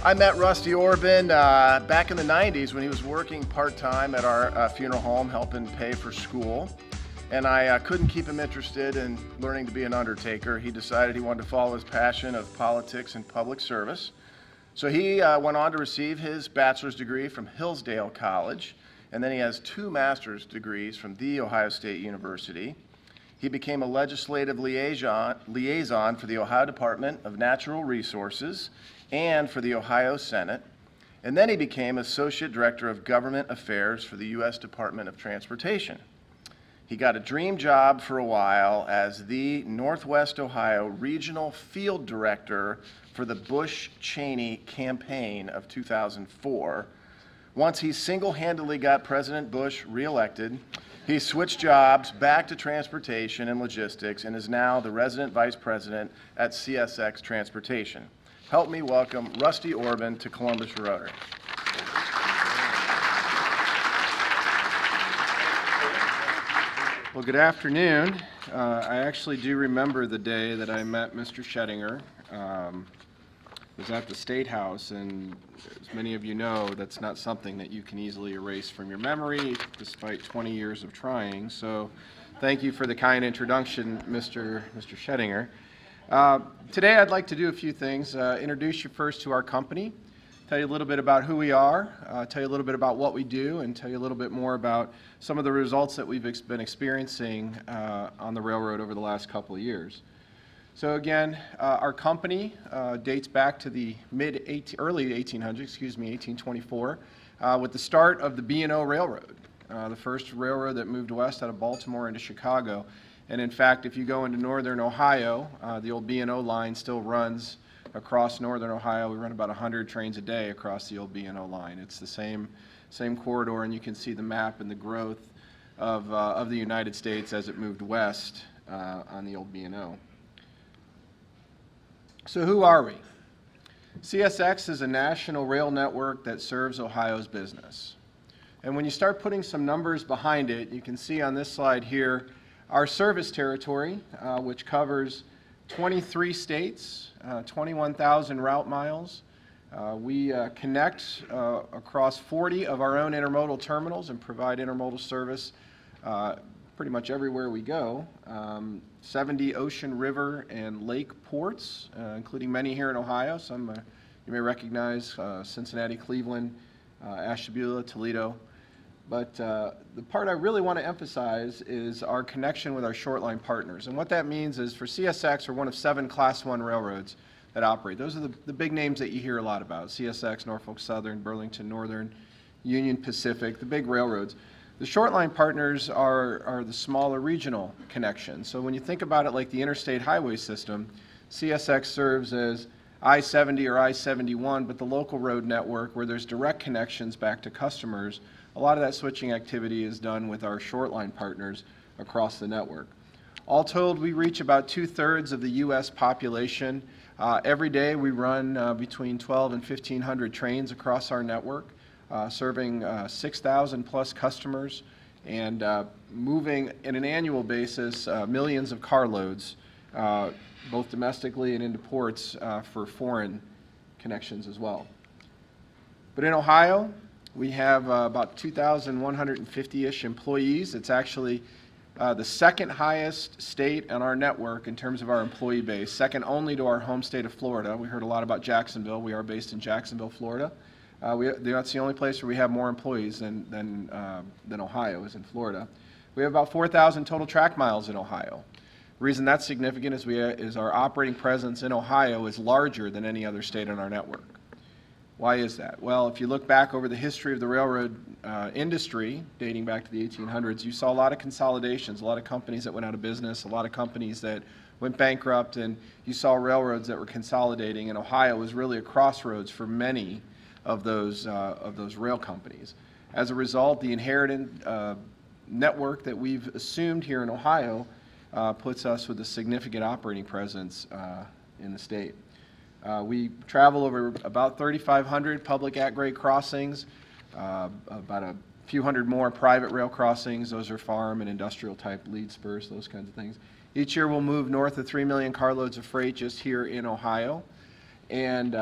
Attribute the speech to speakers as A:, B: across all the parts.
A: I met Rusty Orban back in the 90s when he was working part-time at our funeral home helping pay for school. And I couldn't keep him interested in learning to be an undertaker. He decided he wanted to follow his passion of politics and public service. So he went on to receive his bachelor's degree from Hillsdale College, and then he has 2 master's degrees from The Ohio State University. He became a legislative liaison for the Ohio Department of Natural Resources and for the Ohio Senate. And then he became Associate Director of Government Affairs for the U.S. Department of Transportation. He got a dream job for a while as the Northwest Ohio Regional Field Director for the Bush-Cheney campaign of 2004. Once he single-handedly got President Bush reelected, he switched jobs back to transportation and logistics and is now the resident vice president at CSX Transportation. Help me welcome Rusty Orban to Columbus Rotary.
B: Well, good afternoon. I actually do remember the day that I met Mr. Schettinger. It was at the State House, and as many of you know, that's not something that you can easily erase from your memory, despite 20 years of trying. So thank you for the kind introduction, Mr. Schettinger. Today I'd like to do a few things. Introduce you first to our company, tell you a little bit about who we are, tell you a little bit about what we do, and tell you a little bit more about some of the results that we've been experiencing on the railroad over the last couple of years. So again, our company dates back to the early 1800s, 1824, with the start of the B&O Railroad, the first railroad that moved west out of Baltimore into Chicago. And in fact, if you go into northern Ohio, the old B&O line still runs across northern Ohio. We run about 100 trains a day across the old B&O line. It's the same corridor, and you can see the map and the growth of the United States as it moved west on the old B&O. So who are we? CSX is a national rail network that serves Ohio's business. And when you start putting some numbers behind it, you can see on this slide here our service territory, which covers 23 states, 21,000 route miles. We connect across 40 of our own intermodal terminals and provide intermodal service pretty much everywhere we go. 70 ocean, river, and lake ports, including many here in Ohio. Some you may recognize, Cincinnati, Cleveland, Ashtabula, Toledo. But the part I really want to emphasize is our connection with our short line partners. And what that means is for CSX, we're one of 7 Class I railroads that operate. Those are the big names that you hear a lot about: CSX, Norfolk Southern, Burlington Northern, Union Pacific, the big railroads. The short line partners are the smaller regional connections. So when you think about it like the interstate highway system, CSX serves as I-70 or I-71, but the local road network where there's direct connections back to customers, a lot of that switching activity is done with our short line partners across the network. All told, we reach about 2/3 of the U.S. population. Every day we run between 12 and 1,500 trains across our network, serving 6,000 plus customers and moving on an annual basis millions of carloads, both domestically and into ports for foreign connections as well. But in Ohio, we have about 2,150-ish employees. It's actually the second highest state on our network in terms of our employee base, second only to our home state of Florida. We heard a lot about Jacksonville. We are based in Jacksonville, Florida. That's the only place where we have more employees than Ohio is in Florida. We have about 4,000 total track miles in Ohio. The reason that's significant is our operating presence in Ohio is larger than any other state on our network. Why is that? Well, if you look back over the history of the railroad industry, dating back to the 1800s, you saw a lot of consolidations, a lot of companies that went out of business, a lot of companies that went bankrupt, and you saw railroads that were consolidating, and Ohio was really a crossroads for many of those rail companies. As a result, the inherited network that we've assumed here in Ohio puts us with a significant operating presence in the state. We travel over about 3,500 public at-grade crossings, about a few hundred more private rail crossings. Those are farm and industrial type lead spurs, those kinds of things. Each year we'll move north of 3 million carloads of freight just here in Ohio. And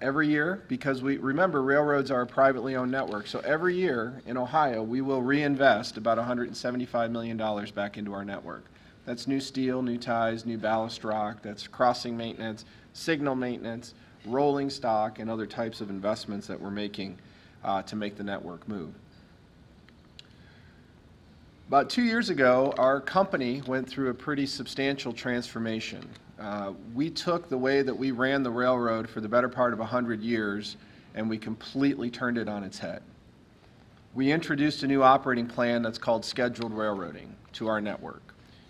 B: every year, because we remember railroads are a privately owned network, so every year in Ohio we will reinvest about $175 million back into our network. That's new steel, new ties, new ballast rock, that's crossing maintenance, signal maintenance, rolling stock, and other types of investments that we're making to make the network move. About 2 years ago, our company went through a pretty substantial transformation. We took the way that we ran the railroad for the better part of 100 years and we completely turned it on its head. We introduced a new operating plan that's called scheduled railroading to our network.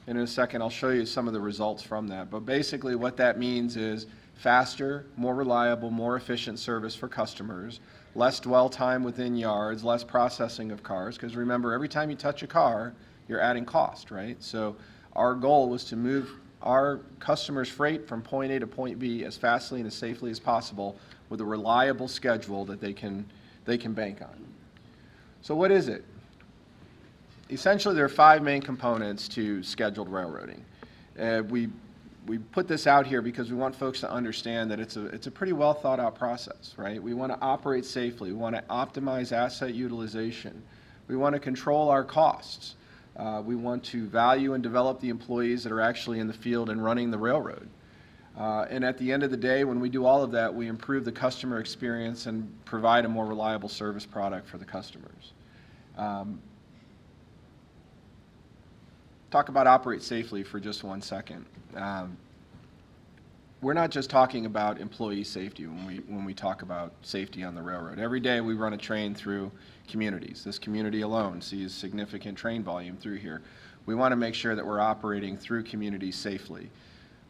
B: And in a second, I'll show you some of the results from that. But basically what that means is faster, more reliable, more efficient service for customers, less dwell time within yards, less processing of cars, because remember, every time you touch a car, you're adding cost, right? So our goal was to move our customers' freight from point A to point B as fastly and as safely as possible with a reliable schedule that they can bank on. So what is it? Essentially, there are 5 main components to scheduled railroading. We put this out here because we want folks to understand that it's a pretty well thought out process, right? We want to operate safely. We want to optimize asset utilization. We want to control our costs. We want to value and develop the employees that are actually in the field and running the railroad. And at the end of the day, when we do all of that, we improve the customer experience and provide a more reliable service product for the customers. Talk about operate safely for just 1 second. We're not just talking about employee safety when we talk about safety on the railroad. Every day we run a train through communities. This community alone sees significant train volume through here. We want to make sure that we're operating through communities safely.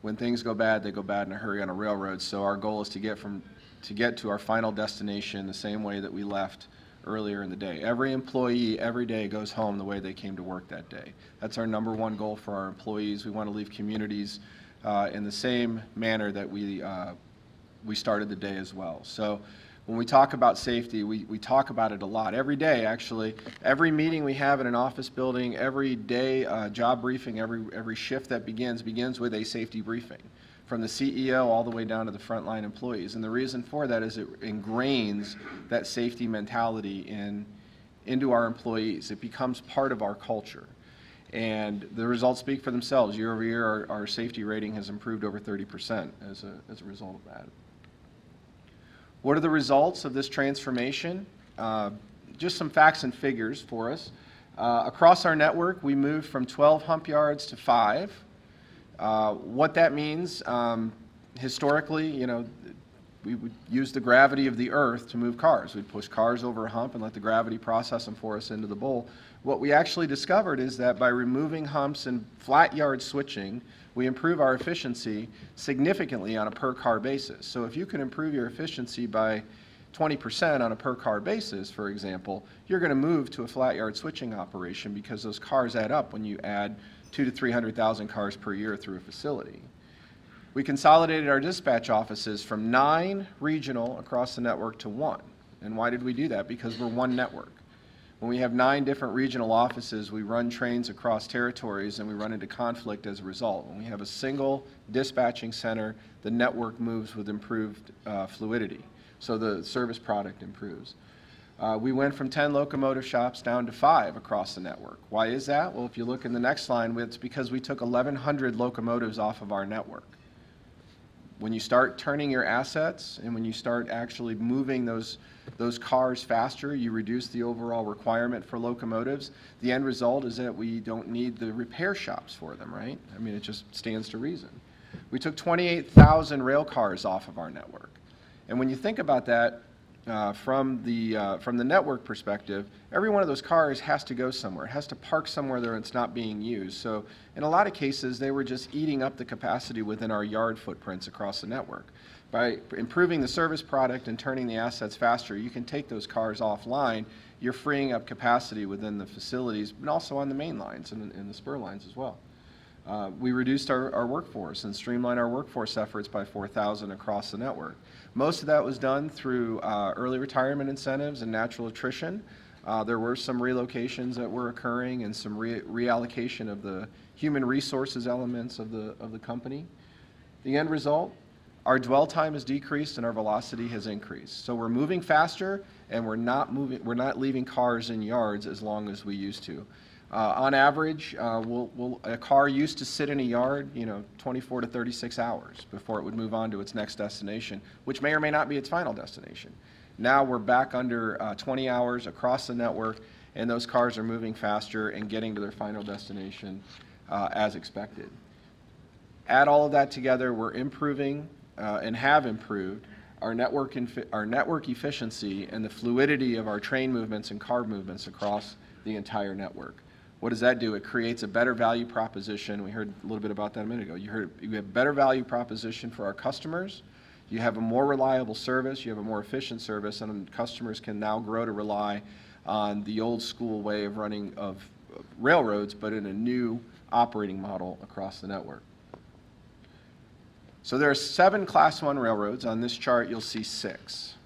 B: When things go bad, they go bad in a hurry on a railroad, so our goal is to get to our final destination the same way that we left earlier in the day. Every employee every day goes home the way they came to work that day. That's our #1 goal for our employees. We want to leave communities in the same manner that we started the day as well. So when we talk about safety, we talk about it a lot. Every day, actually, every meeting we have in an office building, every day job briefing, every shift that begins with a safety briefing, from the CEO all the way down to the frontline employees. And the reason for that is it ingrains that safety mentality into our employees. It becomes part of our culture. And the results speak for themselves. Year over year, our safety rating has improved over 30% as a result of that. What are the results of this transformation? Just some facts and figures for us. Across our network, we moved from 12 hump yards to 5. What that means, historically, we would use the gravity of the earth to move cars. We'd push cars over a hump and let the gravity process them for us into the bowl. What we actually discovered is that by removing humps and flat yard switching, we improve our efficiency significantly on a per car basis. So if you can improve your efficiency by 20% on a per car basis, for example, you're going to move to a flat yard switching operation because those cars add up when you add 200,000 to 300,000 cars per year through a facility. We consolidated our dispatch offices from 9 regional across the network to 1. And why did we do that? Because we're one network. When we have 9 different regional offices, we run trains across territories and we run into conflict as a result. When we have a single dispatching center, the network moves with improved fluidity. So the service product improves. We went from 10 locomotive shops down to 5 across the network. Why is that? Well, if you look in the next line, it's because we took 1,100 locomotives off of our network. When you start turning your assets and when you start actually moving those cars faster, you reduce the overall requirement for locomotives. The end result is that we don't need the repair shops for them, right? I mean, it just stands to reason. We took 28,000 rail cars off of our network. And when you think about that, from the network perspective, every one of those cars has to go somewhere. It has to park somewhere there it's not being used. So in a lot of cases, they were just eating up the capacity within our yard footprints across the network. By improving the service product and turning the assets faster, you can take those cars offline. You're freeing up capacity within the facilities, but also on the main lines and the spur lines as well. We reduced our workforce and streamlined our workforce efforts by 4,000 across the network. Most of that was done through early retirement incentives and natural attrition. There were some relocations that were occurring and some reallocation of the human resources elements of the company. The end result, Our dwell time has decreased and our velocity has increased. So we're moving faster, and we're not leaving cars in yards as long as we used to. On average, a car used to sit in a yard, 24 to 36 hours before it would move on to its next destination, which may or may not be its final destination. Now we're back under 20 hours across the network, and those cars are moving faster and getting to their final destination as expected. Add all of that together, we're improving and have improved our network efficiency and the fluidity of our train movements and car movements across the entire network. What does that do? It creates a better value proposition. We heard a little bit about that a minute ago. You have a better value proposition for our customers. You have a more reliable service. You have a more efficient service, and customers can now grow to rely on the old school way of running of railroads, but in a new operating model across the network. So there are 7 Class I railroads. On this chart, you'll see 6.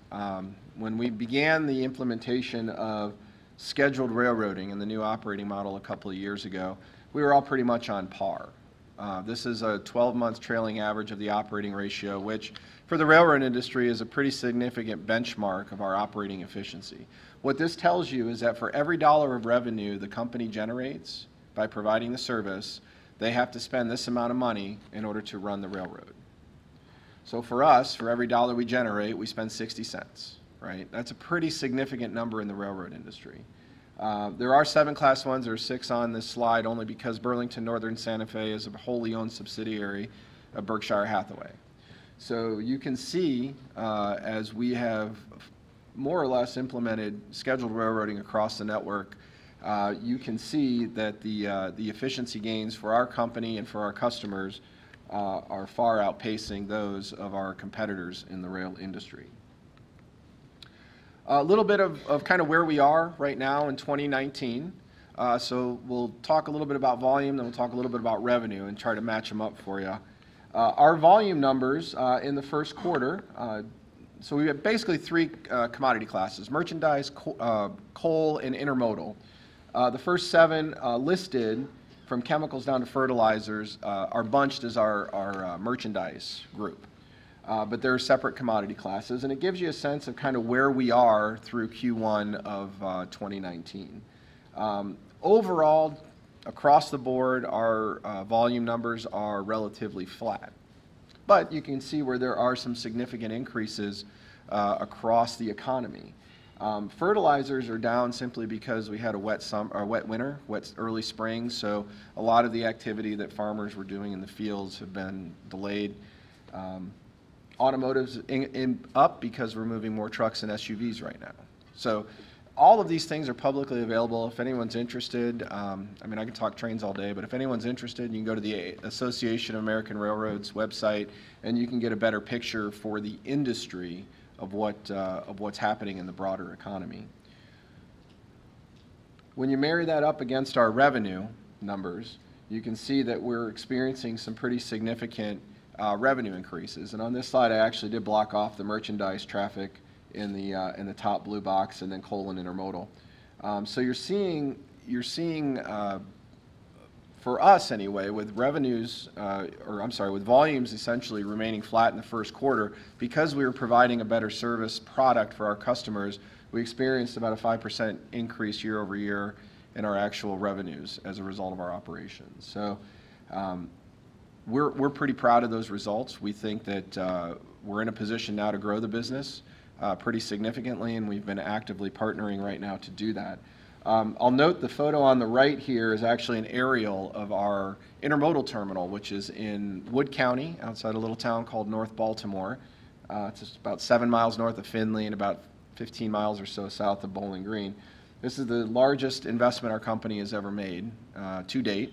B: When we began the implementation of scheduled railroading in the new operating model a couple of years ago, we were all pretty much on par. This is a 12-month trailing average of the operating ratio, which for the railroad industry is a pretty significant benchmark of our operating efficiency. What this tells you is that for every dollar of revenue the company generates by providing the service, they have to spend this amount of money in order to run the railroad. So for us, for every dollar we generate, we spend 60 cents, right? That's a pretty significant number in the railroad industry. There are 7 Class I's, there are 6 on this slide only because Burlington Northern Santa Fe is a wholly owned subsidiary of Berkshire Hathaway. So you can see as we have more or less implemented scheduled railroading across the network, you can see that the efficiency gains for our company and for our customers are far outpacing those of our competitors in the rail industry. A little bit of kind of where we are right now in 2019. So we'll talk a little bit about volume, then we'll talk a little bit about revenue and try to match them up for you. Our volume numbers in the first quarter, so we have basically 3 commodity classes: merchandise, coal, and intermodal. The first 7 listed, from chemicals down to fertilizers, are bunched as our merchandise group. But there are separate commodity classes, and it gives you a sense of kind of where we are through Q1 of 2019. Overall, across the board, our volume numbers are relatively flat. But you can see where there are some significant increases across the economy. Fertilizers are down simply because we had a wet winter, wet early spring, so a lot of the activity that farmers were doing in the fields have been delayed. Automotive's up because we're moving more trucks and SUVs right now. So all of these things are publicly available. If anyone's interested, I mean, I can talk trains all day, but if anyone's interested, you can go to the Association of American Railroads website, and you can get a better picture for the industry of what's happening in the broader economy. When you marry that up against our revenue numbers, you can see that we're experiencing some pretty significant revenue increases. And on this slide, I actually did block off the merchandise traffic in the top blue box, and then coal and intermodal. So you're seeing for us anyway, with revenues, with volumes essentially remaining flat in the first quarter, because we were providing a better service product for our customers, we experienced about a 5% increase year over year in our actual revenues as a result of our operations. So we're pretty proud of those results. We think that we're in a position now to grow the business pretty significantly, and we've been actively partnering right now to do that. I'll note the photo on the right here is actually an aerial of our intermodal terminal, which is in Wood County, outside a little town called North Baltimore. It's just about 7 miles north of Findlay and about 15 miles or so south of Bowling Green. This is the largest investment our company has ever made to date.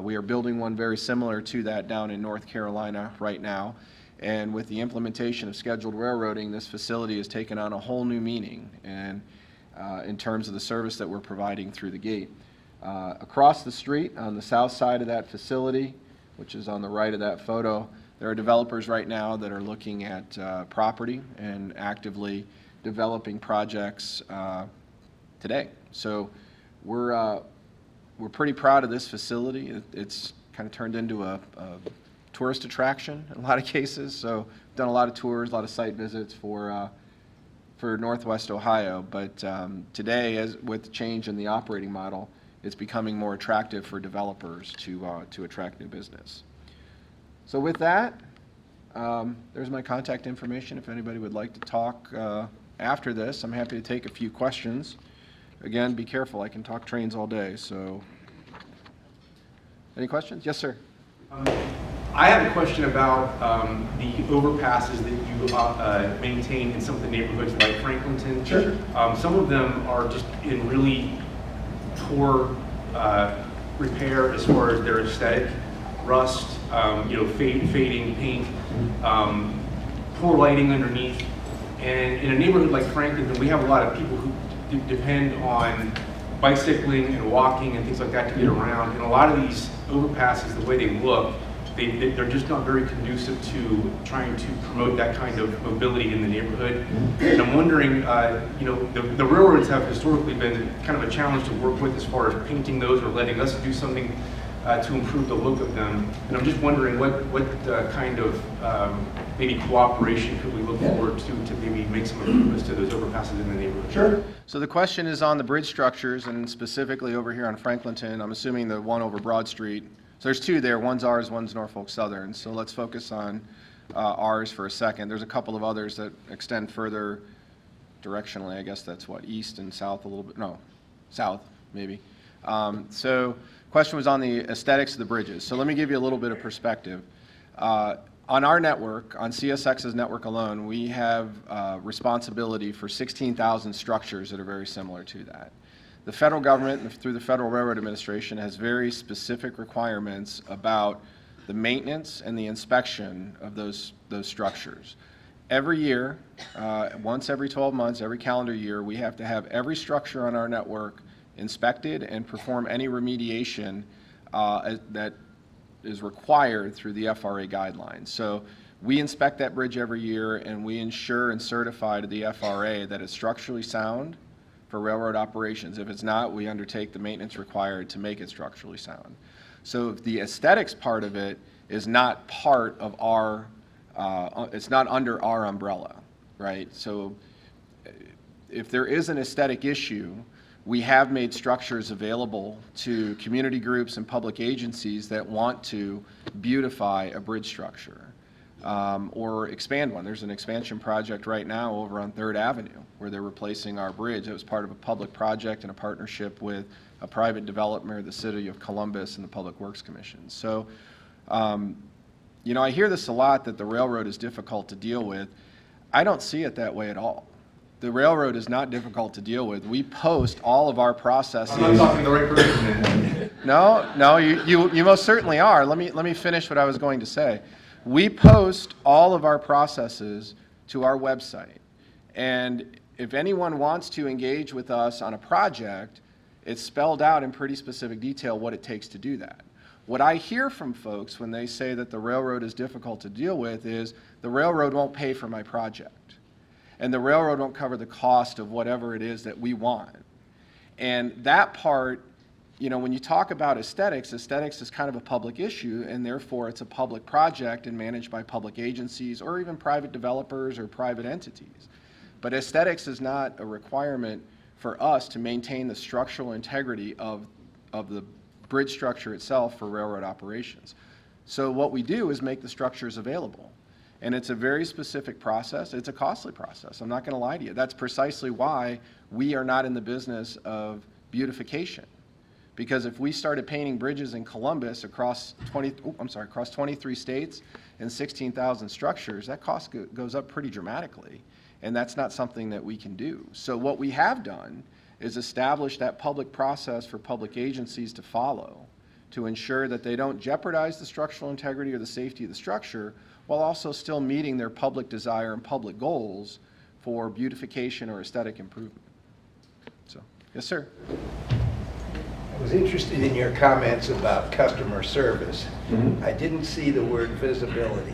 B: We are building one very similar to that down in North Carolina right now. And with the implementation of scheduled railroading, this facility has taken on a whole new meaning and in terms of the service that we're providing through the gate. Across the street on the south side of that facility, which is on the right of that photo, there are developers right now that are looking at property and actively developing projects today. So we're pretty proud of this facility. It's kind of turned into a tourist attraction in a lot of cases. So done a lot of tours, a lot of site visits for Northwest Ohio. But today, as with the change in the operating model, it's becoming more attractive for developers to attract new business. So with that, there's my contact information. If anybody would like to talk after this, I'm happy to take a few questions. Again, be careful. I can talk trains all day. So, any questions? Yes, sir.
C: I have a question about the overpasses that you maintain in some of the neighborhoods like Franklinton.
B: Sure.
C: Some of them are just in really poor repair as far as their aesthetic, rust, fading paint, poor lighting underneath. And in a neighborhood like Franklinton, we have a lot of people who depend on bicycling and walking and things like that to get around. And a lot of these overpasses, the way they look, they're just not very conducive to trying to promote that kind of mobility in the neighborhood. And I'm wondering, the railroads have historically been kind of a challenge to work with as far as painting those or letting us do something to improve the look of them. And I'm just wondering what kind of maybe cooperation could we look forward to maybe make some improvements to those overpasses in the neighborhood?
B: Sure. So the question is on the bridge structures, and specifically over here on Franklinton. I'm assuming the one over Broad Street. So there's two there. One's ours, one's Norfolk Southern. So let's focus on ours for a second. There's a couple of others that extend further directionally. I guess that's what, east and south a little bit. No, south maybe. So question was on the aesthetics of the bridges. So let me give you a little bit of perspective. On our network, on CSX's network alone, we have responsibility for 16,000 structures that are very similar to that. The federal government, through the Federal Railroad Administration, has very specific requirements about the maintenance and the inspection of those structures. Every year, once every 12 months, every calendar year, we have to have every structure on our network inspected and perform any remediation that is required through the FRA guidelines. So we inspect that bridge every year, and we ensure and certify to the FRA that it's structurally sound for railroad operations. If it's not, we undertake the maintenance required to make it structurally sound. So the aesthetics part of it is not part of our, it's not under our umbrella, right? So if there is an aesthetic issue, we have made structures available to community groups and public agencies that want to beautify a bridge structure or expand one. There's an expansion project right now over on 3rd Avenue where they're replacing our bridge. It was part of a public project and a partnership with a private developer, the City of Columbus, and the Public Works Commission. So, I hear this a lot, that the railroad is difficult to deal with. I don't see it that way at all. The railroad is not difficult to deal with. We post all of our processes.
C: I'm not talking the right person.
B: No, you most certainly are. Let me finish what I was going to say. We post all of our processes to our website. And if anyone wants to engage with us on a project, it's spelled out in pretty specific detail what it takes to do that. What I hear from folks when they say that the railroad is difficult to deal with is the railroad won't pay for my project. And the railroad won't cover the cost of whatever it is that we want. And that part, when you talk about aesthetics is kind of a public issue, and therefore it's a public project and managed by public agencies or even private developers or private entities. But aesthetics is not a requirement for us to maintain the structural integrity of the bridge structure itself for railroad operations. So what we do is make the structures available. And it's a very specific process. It's a costly process. I'm not going to lie to you. That's precisely why we are not in the business of beautification. Because if we started painting bridges in Columbus across 23 states and 16,000 structures, that cost goes up pretty dramatically. And that's not something that we can do. So what we have done is establish that public process for public agencies to follow to ensure that they don't jeopardize the structural integrity or the safety of the structure, while also still meeting their public desire and public goals for beautification or aesthetic improvement. So, yes, sir.
D: I was interested in your comments about customer service. I didn't see the word visibility.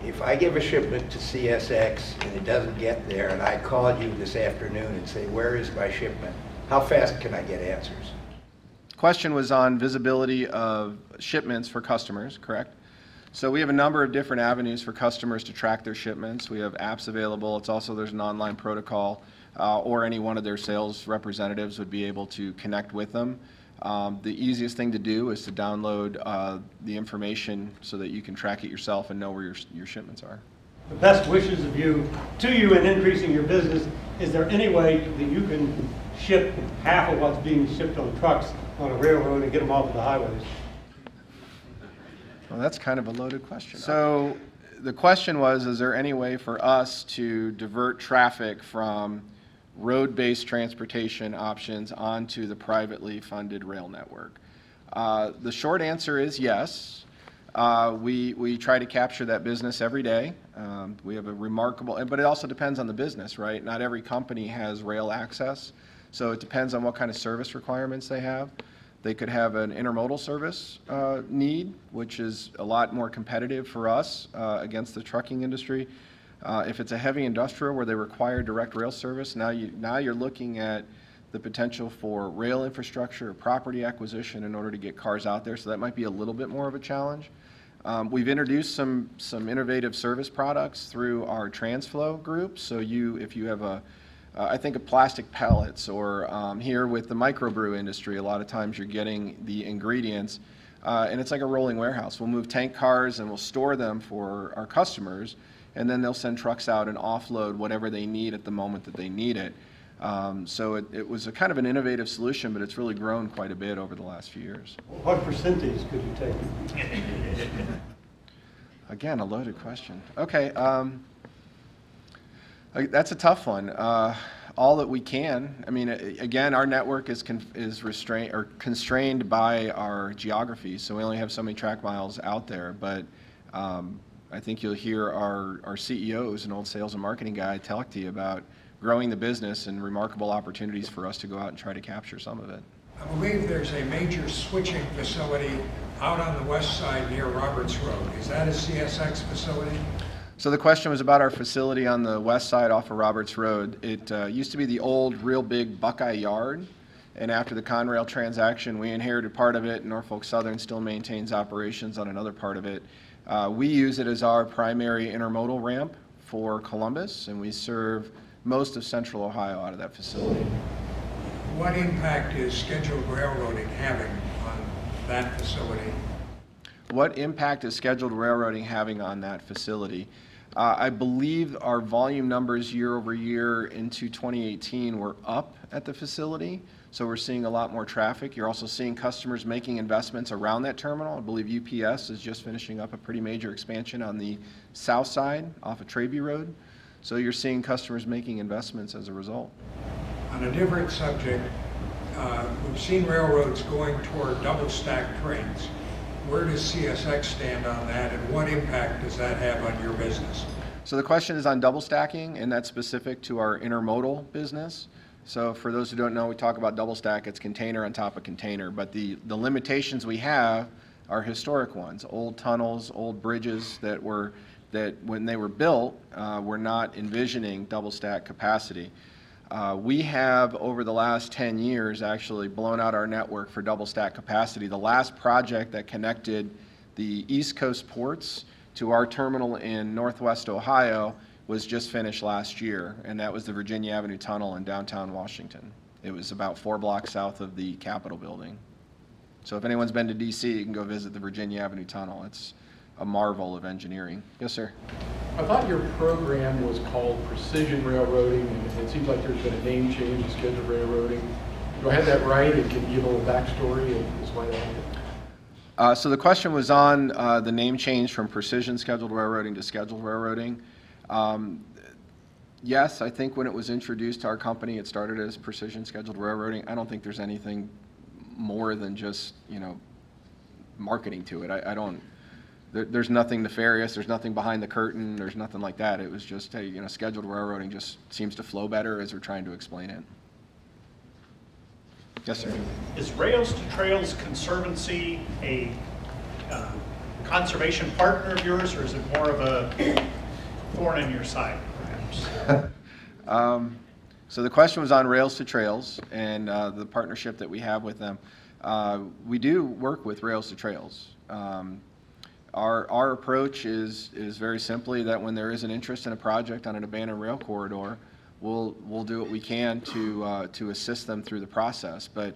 D: If I give a shipment to CSX and it doesn't get there, and I call you this afternoon and say, where is my shipment? How fast can I get answers?
B: Question was on visibility of shipments for customers, correct? So we have a number of different avenues for customers to track their shipments. We have apps available. It's also, there's an online protocol, or any one of their sales representatives would be able to connect with them. The easiest thing to do is to download the information so that you can track it yourself and know where your shipments are.
E: The best wishes of you to you in increasing your business. Is there any way that you can ship half of what's being shipped on trucks on a railroad and get them off of the highways?
B: Well, that's kind of a loaded question. So the question was, is there any way for us to divert traffic from road-based transportation options onto the privately funded rail network? The short answer is yes. We try to capture that business every day. We have a remarkable, but it also depends on the business, right? Not every company has rail access, so it depends on what kind of service requirements they have. They could have an intermodal service need, which is a lot more competitive for us against the trucking industry. If it's a heavy industrial where they require direct rail service, now you're looking at the potential for rail infrastructure or property acquisition in order to get cars out there, so that might be a little bit more of a challenge. We've introduced some innovative service products through our TransFlow group. So if you have I think of plastic pellets, or here with the microbrew industry, a lot of times you're getting the ingredients, and it's like a rolling warehouse. We'll move tank cars and we'll store them for our customers, and then they'll send trucks out and offload whatever they need at the moment that they need it. So it was a kind of an innovative solution, but it's really grown quite a bit over the last few years.
E: What percentage could you take?
B: Again, a loaded question. Okay, that's a tough one. All that we can. I mean, again, our network is restrained or constrained by our geography, so we only have so many track miles out there. But I think you'll hear our CEO, who's an old sales and marketing guy, talk to you about growing the business and remarkable opportunities for us to go out and try to capture some of it.
F: I believe there's a major switching facility out on the west side near Roberts Road. Is that a CSX facility?
B: So the question was about our facility on the west side off of Roberts Road. It used to be the old real big Buckeye Yard, and after the Conrail transaction we inherited part of it. Norfolk Southern still maintains operations on another part of it. We use it as our primary intermodal ramp for Columbus, and we serve most of central Ohio out of that facility.
F: What impact is scheduled railroading having on that facility?
B: What impact is scheduled railroading having on that facility? I believe our volume numbers year over year into 2018 were up at the facility, so we're seeing a lot more traffic. You're also seeing customers making investments around that terminal. I believe UPS is just finishing up a pretty major expansion on the south side off of Treby Road. So you're seeing customers making investments as a result.
F: On a different subject, we've seen railroads going toward double-stack trains. Where does CSX stand on that, and what impact does that have on your business?
B: So the question is on double stacking, and that's specific to our intermodal business. So for those who don't know, we talk about double stack, it's container on top of container, but the limitations we have are historic ones, old tunnels, old bridges that when they were built were not envisioning double stack capacity. We have, over the last 10 years, actually blown out our network for double stack capacity. The last project that connected the East Coast ports to our terminal in Northwest Ohio was just finished last year, and that was the Virginia Avenue Tunnel in downtown Washington. It was about 4 blocks south of the Capitol building. So if anyone's been to DC, you can go visit the Virginia Avenue Tunnel. It's a marvel of engineering. Yes, sir.
G: I thought your program was called Precision Railroading, and it seems like there's been a name change to Scheduled Railroading. Do I have that right, and can you give a little backstory as why that happened?
B: So the question was on the name change from Precision Scheduled Railroading to Scheduled Railroading. Yes, I think when it was introduced to our company, it started as Precision Scheduled Railroading. I don't think there's anything more than just, marketing to it. There's nothing nefarious, there's nothing behind the curtain, there's nothing like that. It was just, hey, scheduled railroading just seems to flow better as we're trying to explain it. Yes, sir.
H: Is Rails to Trails Conservancy a conservation partner of yours, or is it more of a thorn in your side, perhaps?
B: So the question was on Rails to Trails and the partnership that we have with them. We do work with Rails to Trails. Our approach is very simply that when there is an interest in a project on an abandoned rail corridor, we'll do what we can to assist them through the process. But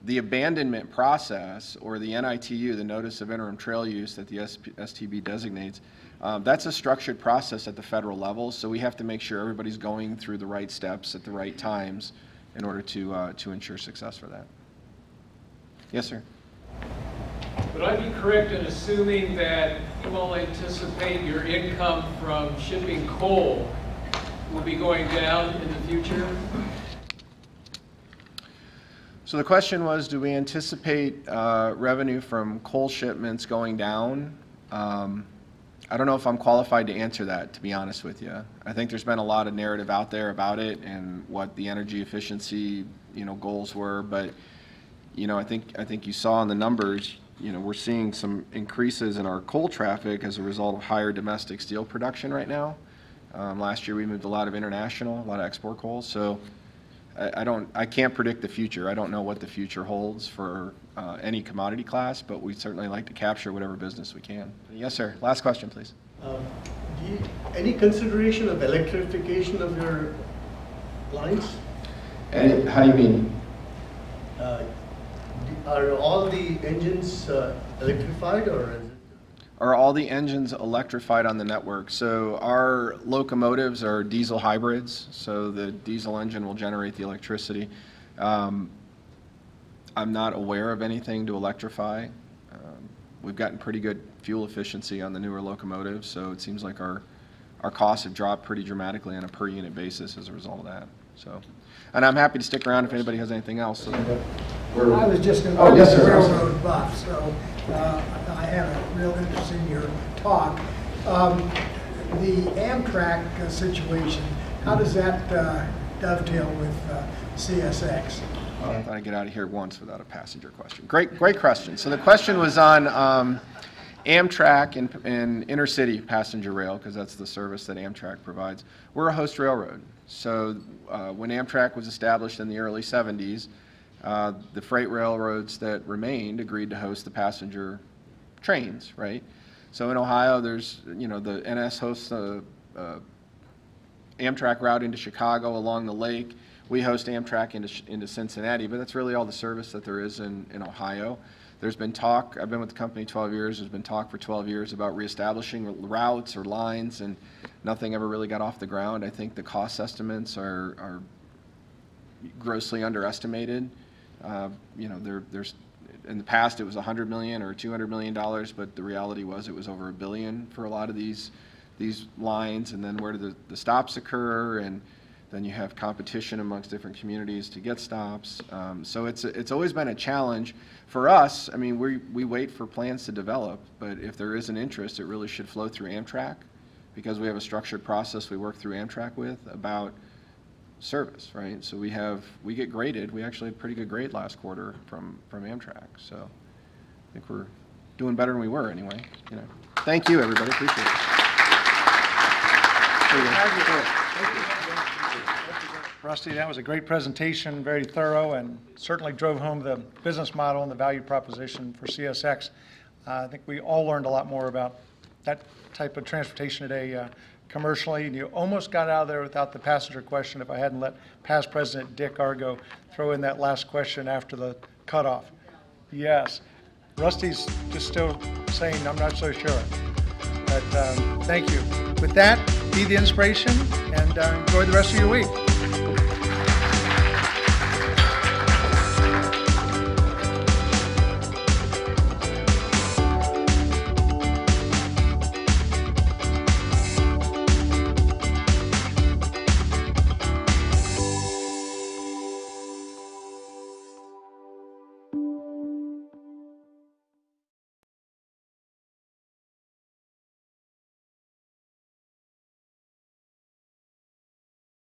B: the abandonment process, or the NITU, the Notice of Interim Trail Use that the STB designates, that's a structured process at the federal level, so we have to make sure everybody's going through the right steps at the right times in order to ensure success for that. Yes, sir.
I: Would I be correct in assuming that you all anticipate your income from shipping coal will be going down in the future?
B: So the question was, do we anticipate revenue from coal shipments going down? I don't know if I'm qualified to answer that, to be honest with you. I think there's been a lot of narrative out there about it and what the energy efficiency, goals were, but I think you saw in the numbers, we're seeing some increases in our coal traffic as a result of higher domestic steel production right now. Last year we moved a lot of international, a lot of export coal, so I can't predict the future. I don't know what the future holds for any commodity class, but we'd certainly like to capture whatever business we can. Yes, sir. Last question, please.
J: Any consideration of electrification of your lines?
B: And how do you mean?
J: Are all the engines electrified, or is it?
B: Are all the engines electrified on the network? So our locomotives are diesel hybrids, so the diesel engine will generate the electricity. I'm not aware of anything to electrify. We've gotten pretty good fuel efficiency on the newer locomotives, so it seems like our costs have dropped pretty dramatically on a per unit basis as a result of that. So, and I'm happy to stick around if anybody has anything else. So.
K: I was just an railroad buff, so I had a real interest in your talk. The Amtrak situation, how does that dovetail with CSX?
B: I thought I'd get out of here once without a passenger question. Great question. So the question was on Amtrak and intercity passenger rail, because that's the service that Amtrak provides. We're a host railroad. So when Amtrak was established in the early 70s, the freight railroads that remained agreed to host the passenger trains, right? So in Ohio, there's, the NS hosts the Amtrak route into Chicago along the lake. We host Amtrak into Cincinnati, but that's really all the service that there is in Ohio. There's been talk, I've been with the company 12 years, there's been talk for 12 years about reestablishing routes or lines, and nothing ever really got off the ground. I think the cost estimates are grossly underestimated. There's in the past it was $100 million or $200 million, but the reality was it was over $1 billion for a lot of these lines. And then where do the stops occur? And then you have competition amongst different communities to get stops. So it's always been a challenge for us. I mean, we wait for plans to develop, but if there is an interest, it really should flow through Amtrak, because we have a structured process we work through Amtrak with about service, right? So we get graded. We actually had a pretty good grade last quarter from Amtrak. So I think we're doing better than we were anyway. Thank you, everybody. Appreciate it.
H: Rusty, that was a great presentation, very thorough, and certainly drove home the business model and the value proposition for CSX. I think we all learned a lot more about that type of transportation today commercially. And you almost got out of there without the passenger question if I hadn't let past President Dick Argo throw in that last question after the cutoff. Yes. Rusty's just still saying, I'm not so sure. But thank you. With that, be the inspiration and enjoy the rest of your week.